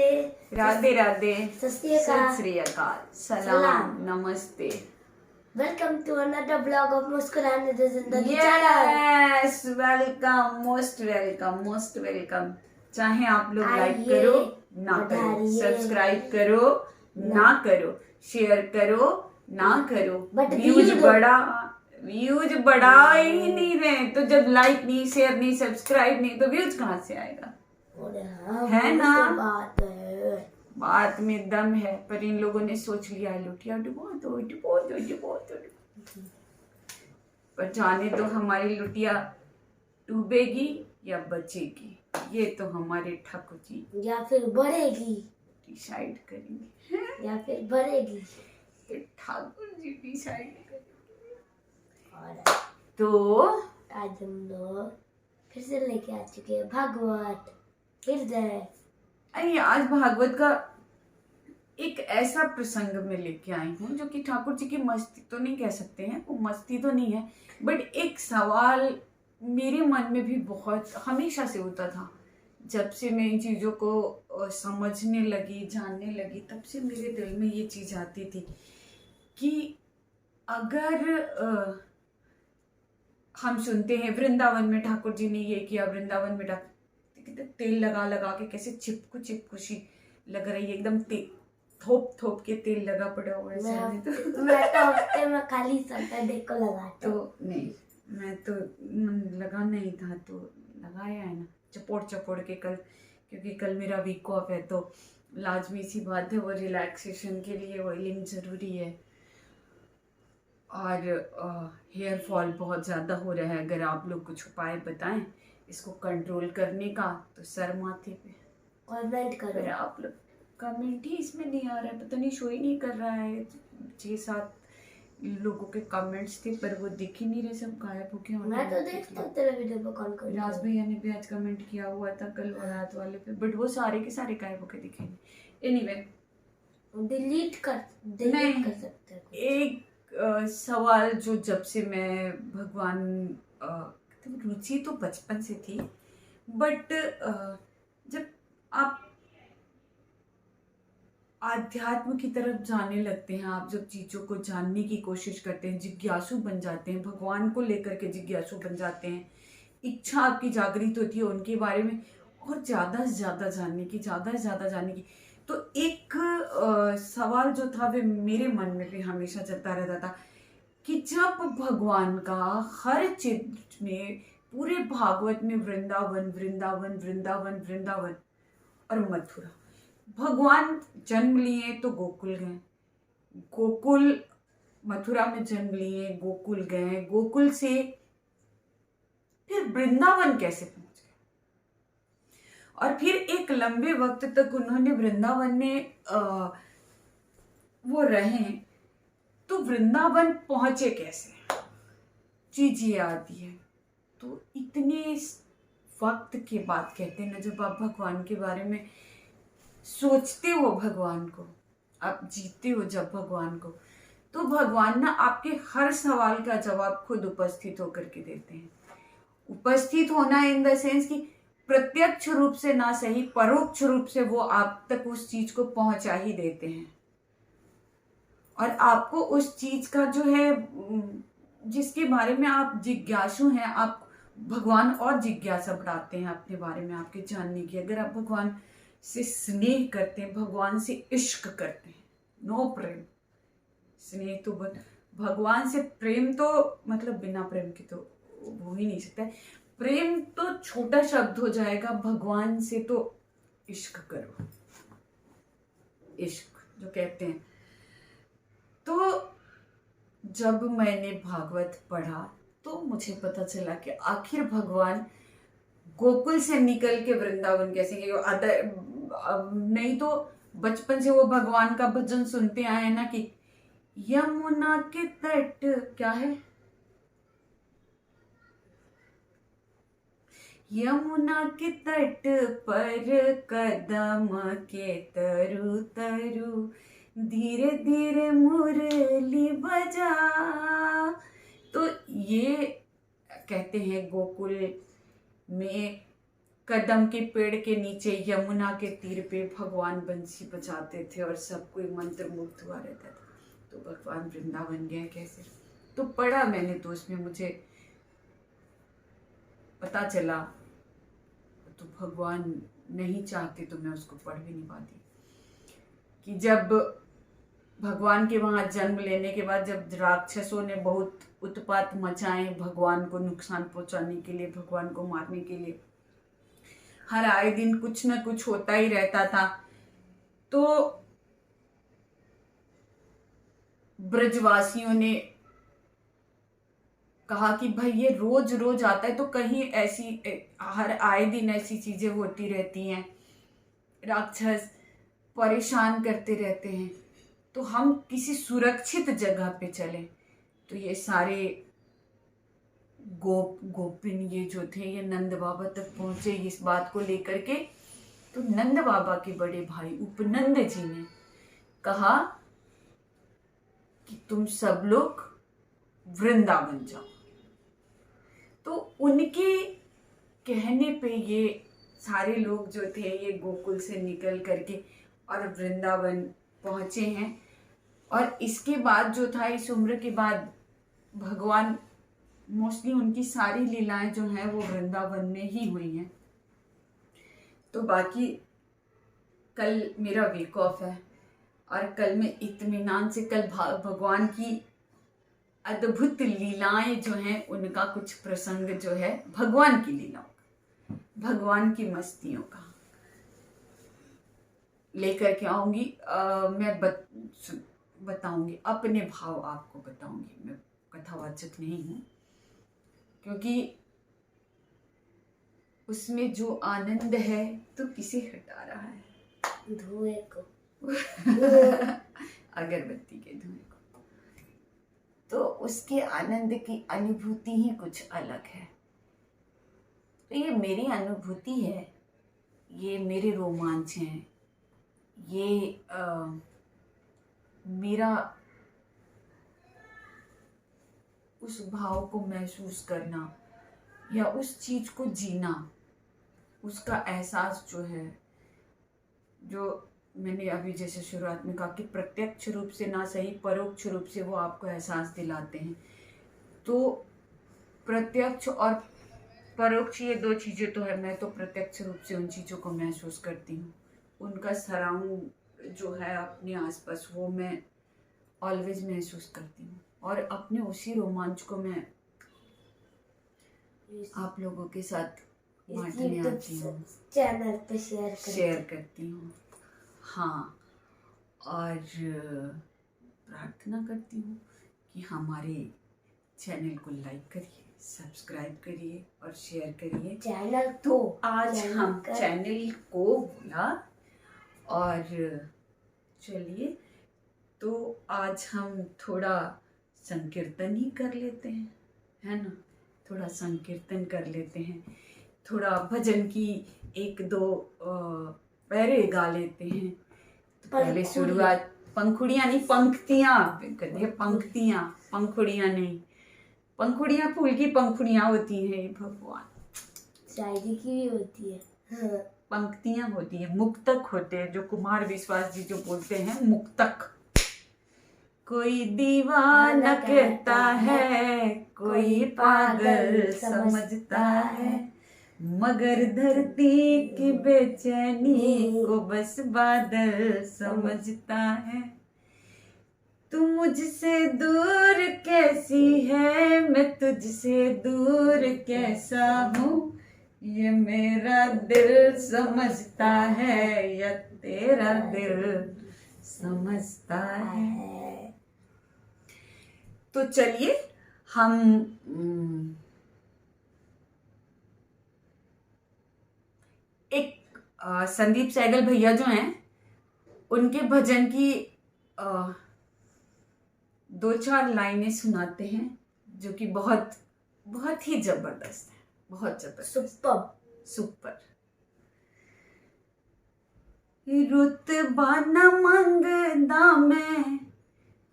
नमस्ते, राधे राधे, सत श्री अकाल, सत श्री अकाल, सलाम, सलाम। नमस्ते। Welcome to another blog of मुस्कुराने दो जिंदगी channel. Yes, welcome, most welcome, most welcome. चाहे आप लोग लाइक आइए, करो ना करो, बढ़ाइए, सब्सक्राइब करो ना करो, शेयर करो ना करो, But व्यूज बढ़ा ही नहीं रहे, तो जब लाइक नहीं, शेयर नहीं, सब्सक्राइब नहीं, तो व्यूज कहाँ से आएगा? है ना? तो बात है। बात में दम है, पर इन लोगों ने सोच लिया लुटिया डुबो दो, डुबो दो, डुबो दो। पर जाने दो, हमारी लुटिया डूबेगी या बचेगी, ये तो हमारे ठाकुर जी या फिर बढ़ेगी, डिसाइड करेंगे। या फिर बढ़ेगी, तो ठाकुर जी डिसाइड करेंगे। और तो आज हम लोग फिर से लेके आ चुके हैं भागवत हृदय। अरे आज भागवत का एक ऐसा प्रसंग में लेके आई हूँ जो कि ठाकुर जी की मस्ती तो नहीं कह सकते हैं, वो मस्ती तो नहीं है, बट एक सवाल मेरे मन में भी बहुत हमेशा से होता था। जब से मैं इन चीज़ों को समझने लगी, जानने लगी, तब से मेरे दिल में ये चीज़ आती थी कि अगर हम सुनते हैं वृंदावन में ठाकुर जी ने ये किया, वृंदावन में तेल लगा लगा के कैसे चिपकू सी लग रही है, एकदम थोप थोप के तेल लगा पड़ा हुआ है। मैं तो हफ्ते में खाली सैटरडे को लगाता हूँ। तो नहीं, मैं तो लगा नहीं था, तो लगाया है ना चपोड़ चपोड़ के कल, क्योंकि कल मेरा वीक ऑफ है, तो लाजमी सी बात है, वो रिलैक्सेशन के लिए ऑयलिंग ज़रूरी है। और हेयर फॉल बहुत ज़्यादा हो रहा है, अगर आप लोग कुछ उपाय बताएं इसको कंट्रोल करने का, तो सर माथे पे कमेंट करो। आप लोग कमेंट ही इसमें नहीं आ रहा है, पता नहीं शो ही नहीं कर रहा है। 6-7 लोगों के कमेंट्स थे, पर वो दिख ही नहीं रहे, सब गायब हो गए। मैं तो देखता हूँ तेरे वीडियो पे कॉल कर। राज भैया ने भी आज कमेंट किया हुआ था कल रात वाले पे, बट वो सारे के सारे गायब होके दिखे नहीं। एनीवे, डिलीट कर सकते हैं। एक सवाल जो जब से मैं भगवान, रुचि तो बचपन से थी, बट जब आप आध्यात्म की तरफ जाने लगते हैं, आप जब चीज़ों को जानने की कोशिश करते हैं, जिज्ञासु बन जाते हैं, भगवान को लेकर के जिज्ञासु बन जाते हैं, इच्छा आपकी जागृत होती है उनके बारे में और ज़्यादा से ज़्यादा जानने की, ज़्यादा से ज़्यादा जानने की। तो एक सवाल जो था वे मेरे मन में भी हमेशा चलता रहता था कि जब भगवान का हर चित्र में, पूरे भागवत में वृंदावन वृंदावन वृंदावन वृंदावन और मथुरा, भगवान जन्म लिए तो गोकुल गए, गोकुल मथुरा में जन्म लिए, गोकुल गए, गोकुल से फिर वृंदावन कैसे पहुंचे, और फिर एक लंबे वक्त तक उन्होंने वृंदावन में वो रहे, तो वृंदावन पहुंचे कैसे, चीज ये आती है। तो इतने वक्त के बाद कहते हैं ना, जब आप भगवान के बारे में सोचते हो, भगवान को आप जीते हो जब भगवान को, तो भगवान ना आपके हर सवाल का जवाब खुद उपस्थित होकर के देते हैं। उपस्थित होना इन द सेंस कि प्रत्यक्ष रूप से ना सही, परोक्ष रूप से वो आप तक उस चीज को पहुंचा ही देते हैं, और आपको उस चीज का जो है, जिसके बारे में आप जिज्ञासु हैं, आप भगवान और जिज्ञासा बढ़ाते हैं अपने बारे में, आपके जानने की। अगर आप भगवान से स्नेह करते हैं, भगवान से इश्क करते हैं, नो प्रेम, स्नेह तो भगवान से प्रेम तो मतलब बिना प्रेम के तो हो ही नहीं सकता है। प्रेम तो छोटा शब्द हो जाएगा, भगवान से तो इश्क करो, इश्क जो कहते हैं। तो जब मैंने भागवत पढ़ा तो मुझे पता चला कि आखिर भगवान गोकुल से निकल के वृंदावन कैसे गए। नहीं तो बचपन से वो भगवान का भजन सुनते आए हैं ना कि यमुना के तट, क्या है, यमुना के तट पर कदम के तरु तरु, धीरे धीरे मुरली बजा। तो ये कहते हैं गोकुल में कदम के पेड़ के नीचे यमुना के तीर पे भगवान बंसी बजाते थे और सब कोई मंत्र मुग्ध हुआ रहता था। तो भगवान वृंदावन गए कैसे? तो पढ़ा मैंने, तो उसमें मुझे पता चला, तो भगवान नहीं चाहते तो मैं उसको पढ़ भी नहीं पाती, कि जब भगवान के वहाँ जन्म लेने के बाद जब राक्षसों ने बहुत उत्पात मचाए भगवान को नुकसान पहुंचाने के लिए, भगवान को मारने के लिए, हर आए दिन कुछ न कुछ होता ही रहता था। तो ब्रजवासियों ने कहा कि भाई ये रोज रोज आता है, तो कहीं ऐसी हर आए दिन ऐसी चीजें होती रहती हैं, राक्षस परेशान करते रहते हैं, तो हम किसी सुरक्षित जगह पे चलें। तो ये सारे गोपिन ये जो थे ये नंद बाबा तक पहुंचे इस बात को लेकर के। तो नंद बाबा के बड़े भाई उपनंद जी ने कहा कि तुम सब लोग वृंदावन जाओ। तो उनके कहने पे ये सारे लोग जो थे ये गोकुल से निकल करके और वृंदावन पहुंचे हैं। और इसके बाद जो था, इस उम्र के बाद भगवान मोस्टली उनकी सारी लीलाएं जो हैं वो वृंदावन में ही हुई हैं। तो बाकी कल मेरा वीक ऑफ है और कल मैं इत्मीनान से कल भगवान की अद्भुत लीलाएं जो हैं उनका कुछ प्रसंग जो है भगवान की लीलाओं का, भगवान की मस्तियों का लेकर के आऊंगी। मैं बताऊंगी अपने भाव, आपको बताऊंगी। मैं कथावाचक नहीं हूँ, क्योंकि उसमें जो आनंद है तो किसे हटा रहा है? धुएं को अगरबत्ती के धुएं को। तो उसके आनंद की अनुभूति ही कुछ अलग है। तो ये मेरी अनुभूति है, ये मेरे रोमांच हैं, ये मेरा उस भाव को महसूस करना या उस चीज को जीना, उसका एहसास जो है, जो मैंने अभी जैसे शुरुआत में कहा कि प्रत्यक्ष रूप से ना सही परोक्ष रूप से वो आपको एहसास दिलाते हैं। तो प्रत्यक्ष और परोक्ष ये दो चीज़ें तो है। मैं तो प्रत्यक्ष रूप से उन चीज़ों को महसूस करती हूँ, उनका सराउंड जो है अपने आसपास वो मैं ऑलवेज महसूस करती हूँ, और अपने उसी रोमांच को मैं आप लोगों के साथ बांटने आती हूँ, चैनल पे शेयर करती हूँ। हाँ, और प्रार्थना करती हूँ कि हमारे चैनल को लाइक करिए, सब्सक्राइब करिए और शेयर करिए। चैनल तो आज हम चैनल को बोला, और चलिए तो आज हम थोड़ा संकीर्तन ही कर लेते हैं, है ना? थोड़ा संकीर्तन कर लेते हैं, थोड़ा भजन की एक दो पैरे गा लेते हैं। तो पहले शुरुआत पंखुड़ियाँ नहीं, पंक्तियाँ कहते, पंक्तियाँ, पंखुड़ियाँ नहीं। पंखुड़ियाँ फूल की पंखुड़ियाँ होती हैं भगवान, शायरी की भी होती है। पंक्तियाँ होती हैं, मुक्तक होते हैं, जो कुमार विश्वास जी जो बोलते हैं मुक्तक। कोई दीवाना कहता है, कोई पागल समझता है, मगर धरती की बेचैनी को बस बादल समझता है। तू मुझसे दूर कैसी है, मैं तुझसे दूर कैसा हूँ, ये मेरा दिल समझता है या तेरा दिल समझता है। तो चलिए हम एक संदीप सहगल भैया जो हैं उनके भजन की दो चार लाइनें सुनाते हैं, जो कि बहुत बहुत ही जबरदस्त है, बहुत जबरदस्त, सुपर। रुतबा न मंगदा मैं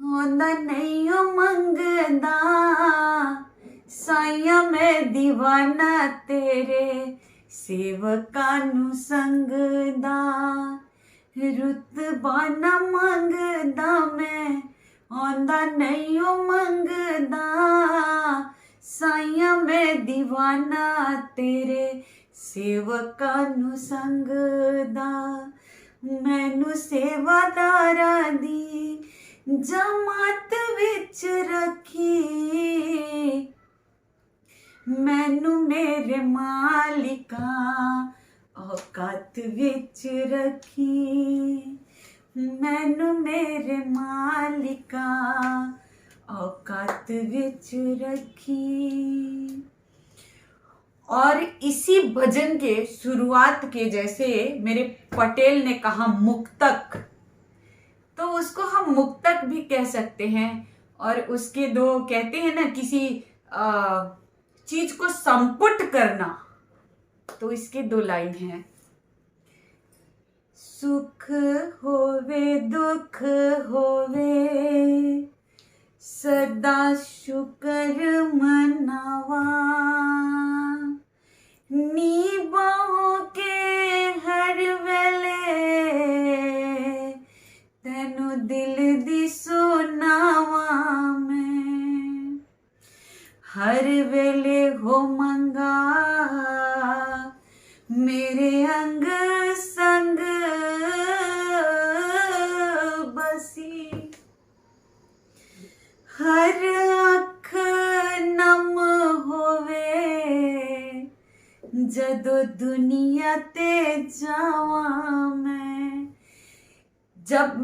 होंदा नहीं हो मंगदा, साइया मैं दीवाना तेरे सेवकां नू संगदा, रुतबा ना मंगदा मैं, आंदा नहीं ओ मंगदा, साइयां मैं दीवाना तेरे सेवकां नू संगदा, मैनू सेवादारां दी जमात विच रखी, मैनू मेरे मालिका औकात विच रखी, मैनू मेरे मालिका औकात विच रखी। और इसी भजन के शुरुआत के जैसे मेरे पटेल ने कहा मुक्तक, तो उसको हम मुक्तक भी कह सकते हैं। और उसके दो कहते हैं ना किसी चीज को संपुट करना, तो इसके दो लाइन हैं। सुख होवे दुख होवे सदा शुक्र मनावा, नीबाहों के हर वेले तेनू दिल दी सुनावा मैं, हर वेले हो मंगा मेरे अंग संग बसी, हर अख नम होवे जदों दुनिया ते जावा मैं। जब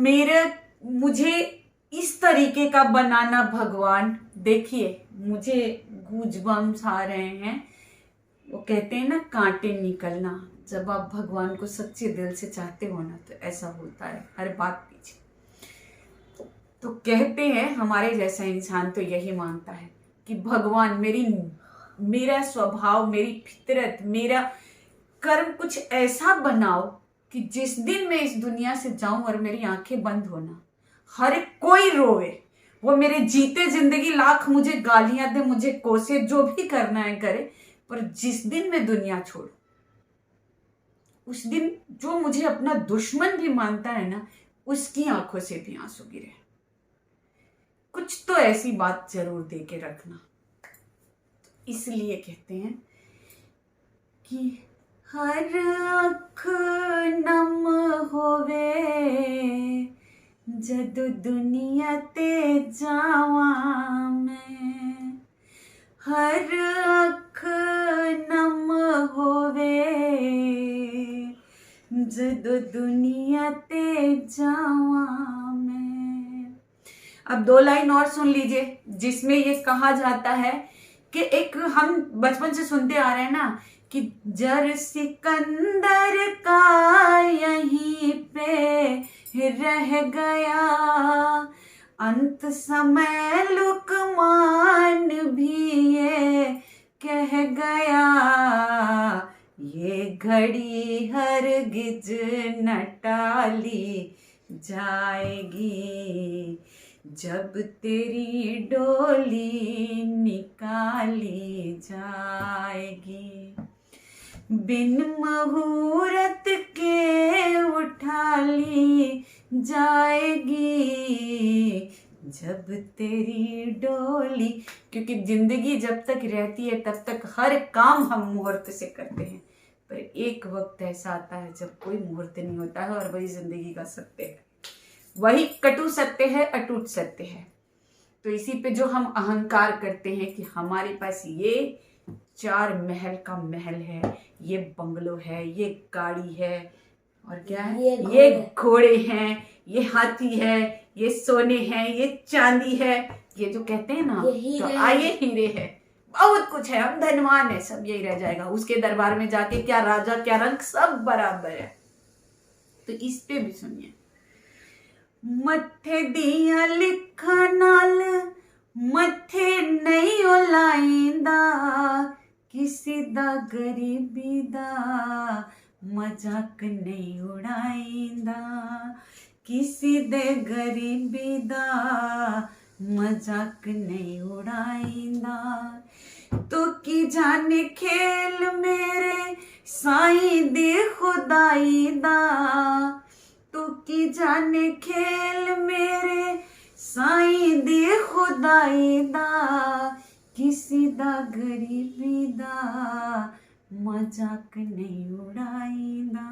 मुझे इस तरीके का बनाना भगवान, देखिए मुझे गूजबम्स आ रहे हैं। वो कहते हैं ना कांटे निकलना, जब आप भगवान को सच्चे दिल से चाहते हो ना तो ऐसा होता है हर बात पीछे। तो कहते हैं हमारे जैसा इंसान तो यही मांगता है कि भगवान मेरा स्वभाव, मेरी फितरत, मेरा कर्म कुछ ऐसा बनाओ कि जिस दिन मैं इस दुनिया से जाऊं और मेरी आंखें बंद होना, हर कोई रोवे, वो मेरे जीते जिंदगी लाख मुझे गालियां दे, मुझे कोसे, जो भी करना है करे, पर जिस दिन मैं दुनिया छोड़ू उस दिन जो मुझे अपना दुश्मन भी मानता है ना, उसकी आंखों से भी आंसू गिरे। कुछ तो ऐसी बात जरूर दे के रखना। इसलिए कहते हैं कि हर अख नम होवे जद दुनिया ते जावा मैं, हर अख नम होवे जद दुनिया ते जावा मैं। अब दो लाइन और सुन लीजिए जिसमें ये कहा जाता है कि एक हम बचपन से सुनते आ रहे हैं ना कि जर सिकंदर का यहीं पे रह गया, अंत समय लुकमान भी ये कह गया, ये घड़ी हरगिज न टाली जाएगी, जब तेरी डोली निकाली जाएगी, बिन मुहूर्त के उठा ली जाएगी, जब तेरी डोली। क्योंकि जिंदगी जब तक रहती है तब तक हर काम हम मुहूर्त से करते हैं, पर एक वक्त ऐसा आता है जब कोई मुहूर्त नहीं होता है, और वही जिंदगी का सत्य है, वही कटु सत्य है, अटूट सत्य है। तो इसी पे जो हम अहंकार करते हैं कि हमारे पास ये 4 महल का महल है, ये बंगलो है, ये गाड़ी है, और क्या है, ये घोड़े हैं, ये हाथी है, ये सोने हैं, ये चांदी है, ये जो कहते हैं ना, ये हीरे है, बहुत कुछ है, हम धनवान है, सब यही रह जाएगा। उसके दरबार में जाके क्या राजा क्या रंग, सब बराबर है। तो इस पे भी सुनिए, मथे दिया लिखा नाल मथे नहीं लाइंदा, किसी दा गरीबी दा मजाक नहीं उड़ाइंदा, किसी दे गरीबी दा मजाक नहीं उड़ाइंदा, तू की जाने खेल मेरे साईं दे खुदाई दा, तू की जाने खेल मेरे साईं दे खुदाई दा, किसी दा गरीबी दा मजाक नहीं उड़ाईंदा।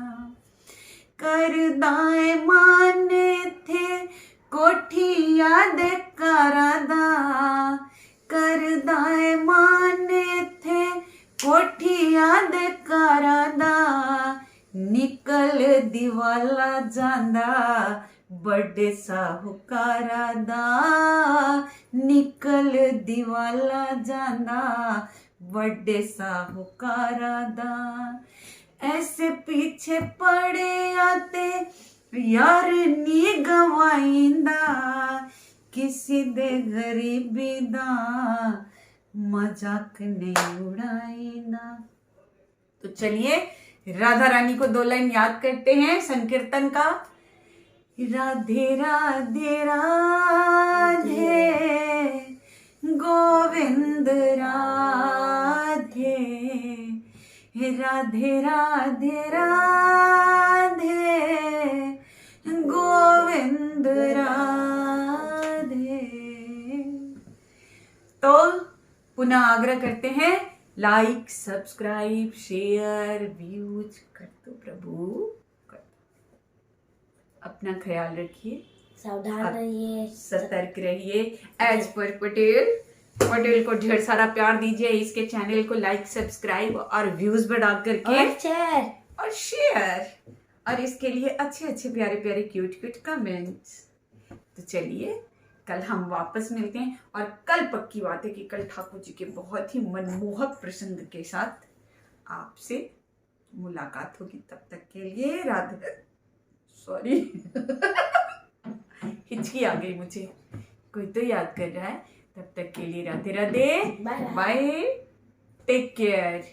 करदा ए मान थे कोठी याद करदा, करदा ए मान थे कोठी याद करदा, निकल दिवाला जांदा बड़े साहूकारा दा, निकल दिवाला जांदा बड़े साहूकारा दा। ऐसे पीछे पड़े आते यार नी गवाईंदा, किसी दे गरीबी दा मजाक नहीं उड़ाईंदा। तो चलिए राधा रानी को 2 लाइन याद करते हैं संकीर्तन का। राधे राधे राधे गोविंद राधे, राधे राधे राधे गोविंद राधे। तो पुनः आग्रह करते हैं, लाइक सब्सक्राइब शेयर व्यूज कर दो प्रभु, कर दो। अपना ख्याल रखिए, सावधान रहिए, सतर्क रहिए। एज पर पटेल को ढेर सारा प्यार दीजिए, इसके चैनल को लाइक सब्सक्राइब और व्यूज बढ़ा करके और शेयर, और इसके लिए अच्छे अच्छे प्यारे प्यारे क्यूट कमेंट्स। तो चलिए कल हम वापस मिलते हैं, और कल पक्की बात है कि कल ठाकुर जी के बहुत ही मनमोहक प्रसंग के साथ आपसे मुलाकात होगी। तब तक के लिए राधे, सॉरी हिचकी आ गई मुझे, कोई तो याद कर रहा है। तब तक के लिए Radhe Radhe, bye, take care.